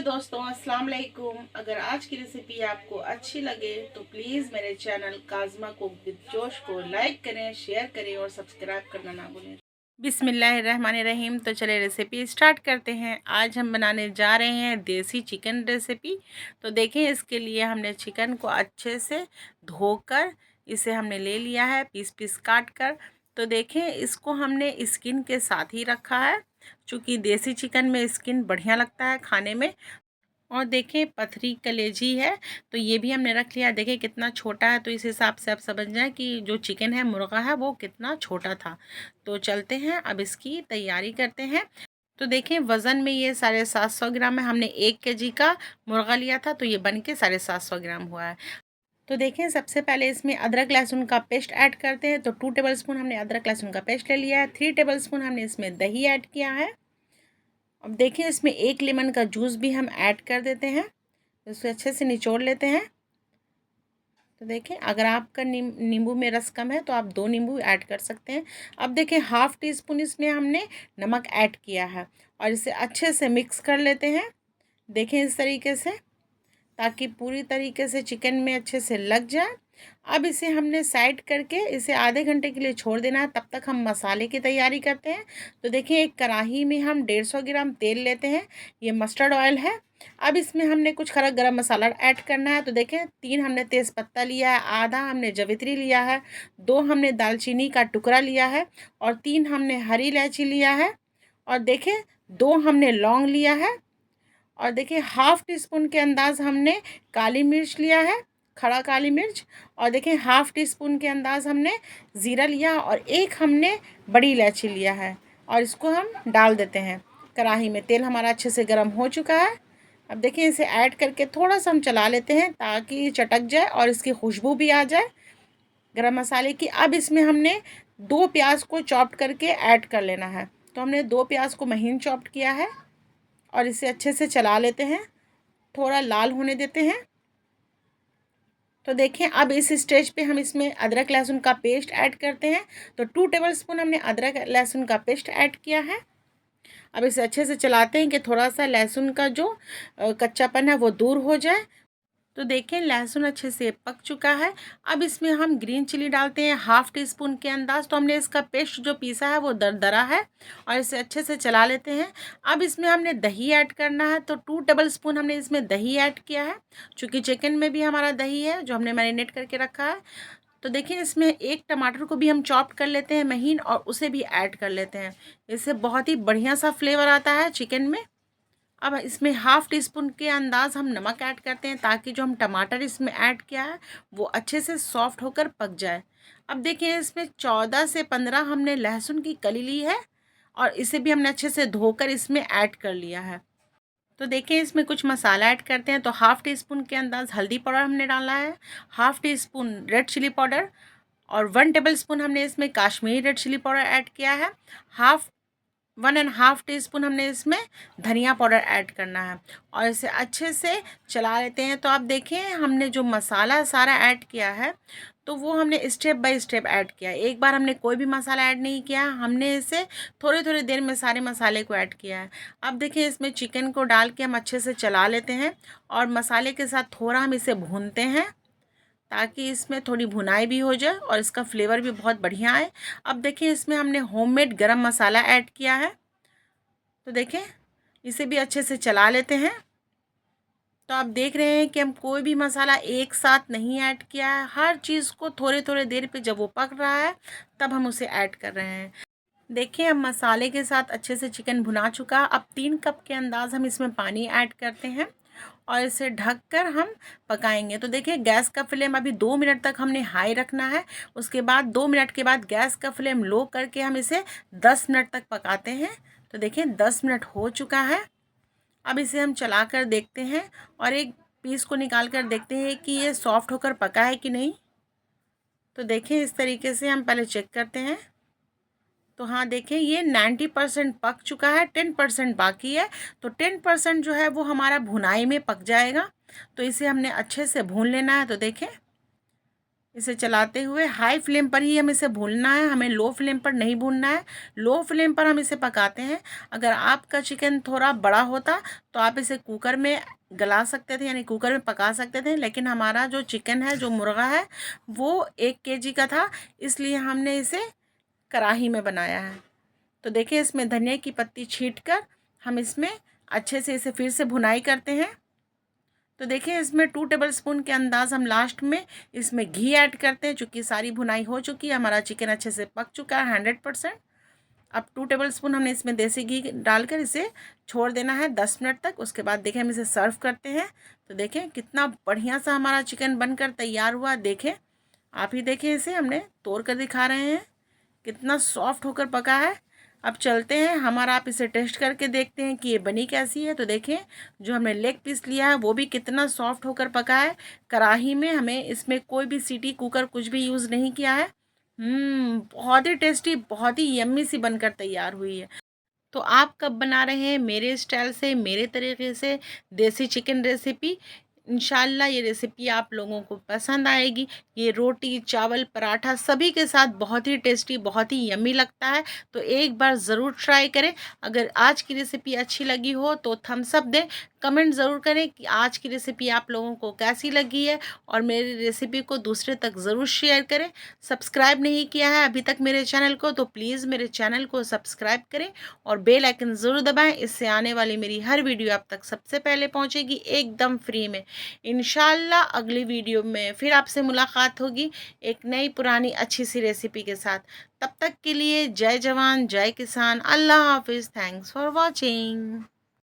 दोस्तों, अस्सलाम वालेकुम। अगर आज की रेसिपी आपको अच्छी लगे तो प्लीज़ मेरे चैनल काज़मा कुक विद जोश को लाइक करें, शेयर करें और सब्सक्राइब करना ना भूलें। बिस्मिल्लाहिर्रहमानिर्रहीम। तो चले रेसिपी स्टार्ट करते हैं। आज हम बनाने जा रहे हैं देसी चिकन रेसिपी। तो देखें, इसके लिए हमने चिकन को अच्छे से धोकर इसे हमने ले लिया है, पीस पीस काट कर। तो देखें, इसको हमने स्किन के साथ ही रखा है, क्योंकि देसी चिकन में स्किन बढ़िया लगता है खाने में। और देखें, पथरी कलेजी है तो ये भी हमने रख लिया। देखें कितना छोटा है, तो इस हिसाब से आप समझ जाएं कि जो चिकन है, मुर्गा है, वो कितना छोटा था। तो चलते हैं, अब इसकी तैयारी करते हैं। तो देखें, वज़न में ये 750 ग्राम है। हमने 1 kg का मुर्गा लिया था, तो ये बन के 750 ग्राम हुआ है। तो देखें, सबसे पहले इसमें अदरक लहसुन का पेस्ट ऐड करते हैं। तो 2 टेबलस्पून हमने अदरक लहसुन का पेस्ट ले लिया है। 3 टेबलस्पून हमने इसमें दही ऐड किया है। अब देखिए, इसमें 1 लेमन का जूस भी हम ऐड कर देते हैं। इसको अच्छे से निचोड़ लेते हैं। तो देखें, अगर आपका नींबू में रस कम है तो आप 2 नींबू ऐड कर सकते हैं। अब देखें, 1/2 टीस्पून इसमें हमने नमक ऐड किया है और इसे अच्छे से मिक्स कर लेते हैं। देखें इस तरीके से, ताकि पूरी तरीके से चिकन में अच्छे से लग जाए। अब इसे हमने साइड करके इसे आधे घंटे के लिए छोड़ देना है। तब तक हम मसाले की तैयारी करते हैं। तो देखिए, एक कढ़ाई में हम 150 ग्राम तेल लेते हैं। ये मस्टर्ड ऑयल है। अब इसमें हमने कुछ खड़ा गरम मसाला ऐड करना है। तो देखें, 3 हमने तेज़पत्ता लिया है, आधा हमने जवित्री लिया है, 2 हमने दालचीनी का टुकड़ा लिया है और 3 हमने हरी इलायची लिया है। और देखें, 2 हमने लौंग लिया है। और देखिए, 1/2 टीस्पून के अंदाज़ हमने काली मिर्च लिया है, खड़ा काली मिर्च। और देखिए, 1/2 टीस्पून के अंदाज़ हमने ज़ीरा लिया और 1 हमने बड़ी इलायची लिया है। और इसको हम डाल देते हैं कढ़ाई में। तेल हमारा अच्छे से गर्म हो चुका है। अब देखिए, इसे ऐड करके थोड़ा सा हम चला लेते हैं, ताकि चटक जाए और इसकी खुशबू भी आ जाए गरम मसाले की। अब इसमें हमने 2 प्याज को चॉप्ट करके ऐड कर लेना है। तो हमने 2 प्याज को महीन चॉप्ट किया है और इसे अच्छे से चला लेते हैं, थोड़ा लाल होने देते हैं। तो देखें, अब इस स्टेज पे हम इसमें अदरक लहसुन का पेस्ट ऐड करते हैं। तो 2 टेबलस्पून हमने अदरक लहसुन का पेस्ट ऐड किया है। अब इसे अच्छे से चलाते हैं कि थोड़ा सा लहसुन का जो कच्चापन है वो दूर हो जाए। तो देखें, लहसुन अच्छे से पक चुका है। अब इसमें हम ग्रीन चिली डालते हैं, 1/2 टीस्पून के अंदाज़। तो हमने इसका पेस्ट जो पीसा है वो दरदरा है और इसे अच्छे से चला लेते हैं। अब इसमें हमने दही ऐड करना है। तो 2 टेबलस्पून हमने इसमें दही ऐड किया है, चूँकि चिकन में भी हमारा दही है जो हमने मैरिनेट करके रखा है। तो देखिए, इसमें 1 टमाटर को भी हम चॉप कर लेते हैं महीन और उसे भी ऐड कर लेते हैं। इससे बहुत ही बढ़िया सा फ्लेवर आता है चिकन में। अब इसमें 1/2 टीस्पून के अंदाज़ हम नमक ऐड करते हैं, ताकि जो हम टमाटर इसमें ऐड किया है वो अच्छे से सॉफ्ट होकर पक जाए। अब देखिए, इसमें 14 से 15 हमने लहसुन की कली ली है और इसे भी हमने अच्छे से धोकर इसमें ऐड कर लिया है। तो देखिए, इसमें कुछ मसाला ऐड करते हैं। तो 1/2 टीस्पून के अंदाज़ हल्दी पाउडर हमने डाला है, 1/2 टीस्पून रेड चिली पाउडर और 1 टेबलस्पून हमने इसमें Kashmiri red chilli powder add किया है। हाफ 1.5 टीस्पून हमने इसमें धनिया पाउडर ऐड करना है और इसे अच्छे से चला लेते हैं। तो आप देखें, हमने जो मसाला सारा ऐड किया है तो वो हमने स्टेप बाय स्टेप ऐड किया है। एक बार हमने कोई भी मसाला ऐड नहीं किया, हमने इसे थोड़ी थोड़ी देर में सारे मसाले को ऐड किया है। अब देखिए, इसमें चिकन को डाल के हम अच्छे से चला लेते हैं और मसाले के साथ थोड़ा हम इसे भूनते हैं, ताकि इसमें थोड़ी भुनाई भी हो जाए और इसका फ्लेवर भी बहुत बढ़िया आए। अब देखिए, इसमें हमने होममेड गरम मसाला ऐड किया है। तो देखें, इसे भी अच्छे से चला लेते हैं। तो आप देख रहे हैं कि हम कोई भी मसाला एक साथ नहीं ऐड किया है। हर चीज़ को थोड़े थोड़े देर पे, जब वो पक रहा है तब हम उसे ऐड कर रहे हैं। देखिए, हम मसाले के साथ अच्छे से चिकन भुना चुका। अब 3 कप के अंदाज़ हम इसमें पानी ऐड करते हैं और इसे ढककर हम पकाएंगे। तो देखिए, गैस का फ्लेम अभी 2 मिनट तक हमने हाई रखना है। उसके बाद 2 मिनट के बाद गैस का फ्लेम लो करके हम इसे 10 मिनट तक पकाते हैं। तो देखिए, 10 मिनट हो चुका है। अब इसे हम चला कर देखते हैं और एक पीस को निकाल कर देखते हैं कि ये सॉफ्ट होकर पका है कि नहीं। तो देखें, इस तरीके से हम पहले चेक करते हैं। तो हाँ, देखें, ये 90% पक चुका है, 10% बाकी है। तो 10% जो है वो हमारा भुनाई में पक जाएगा। तो इसे हमने अच्छे से भून लेना है। तो देखें, इसे चलाते हुए हाई फ्लेम पर ही हम इसे भूनना है, हमें लो फ्लेम पर नहीं भूनना है। लो फ्लेम पर हम इसे पकाते हैं। अगर आपका चिकन थोड़ा बड़ा होता तो आप इसे कुकर में गला सकते थे, यानी कुकर में पका सकते थे, लेकिन हमारा जो चिकन है, जो मुर्गा है, वो 1 kg का था, इसलिए हमने इसे कढ़ाई में बनाया है। तो देखिए इसमें धनिया की पत्ती छीट कर हम इसमें अच्छे से इसे फिर से भुनाई करते हैं। तो देखिए इसमें 2 टेबल स्पून के अंदाज़ हम लास्ट में इसमें घी ऐड करते हैं। चूँकि सारी भुनाई हो चुकी है, हमारा चिकन अच्छे से पक चुका है 100%। अब 2 टेबल स्पून हमने इसमें देसी घी डालकर इसे छोड़ देना है 10 मिनट तक। उसके बाद देखिए हम इसे सर्व करते हैं। तो देखें कितना बढ़िया सा हमारा चिकन बनकर तैयार हुआ। देखें, आप ही देखें, इसे हमने तोड़ कर दिखा रहे हैं कितना सॉफ्ट होकर पका है। अब चलते हैं हमारा, आप इसे टेस्ट करके देखते हैं कि ये बनी कैसी है। तो देखें जो हमने लेग पीस लिया है वो भी कितना सॉफ्ट होकर पका है। कढ़ाई में हमें इसमें कोई भी सीटी कुकर कुछ भी यूज़ नहीं किया है। बहुत ही टेस्टी, बहुत ही यम्मी सी बनकर तैयार हुई है। तो आप कब बना रहे हैं मेरे स्टाइल से, मेरे तरीके से देसी चिकन रेसिपी? इंशाल्लाह ये रेसिपी आप लोगों को पसंद आएगी। ये रोटी, चावल, पराठा सभी के साथ बहुत ही टेस्टी, बहुत ही यम्मी लगता है। तो एक बार ज़रूर ट्राई करें। अगर आज की रेसिपी अच्छी लगी हो तो थम्स अप दें, कमेंट ज़रूर करें कि आज की रेसिपी आप लोगों को कैसी लगी है, और मेरी रेसिपी को दूसरे तक ज़रूर शेयर करें। सब्सक्राइब नहीं किया है अभी तक मेरे चैनल को तो प्लीज़ मेरे चैनल को सब्सक्राइब करें और बेल आइकन ज़रूर दबाएं। इससे आने वाली मेरी हर वीडियो आप तक सबसे पहले पहुंचेगी, एकदम फ्री में। इंशाल्लाह अगली वीडियो में फिर आपसे मुलाकात होगी एक नई पुरानी अच्छी सी रेसिपी के साथ। तब तक के लिए जय जवान जय किसान, अल्लाह हाफिज़, थैंक्स फॉर वॉचिंग।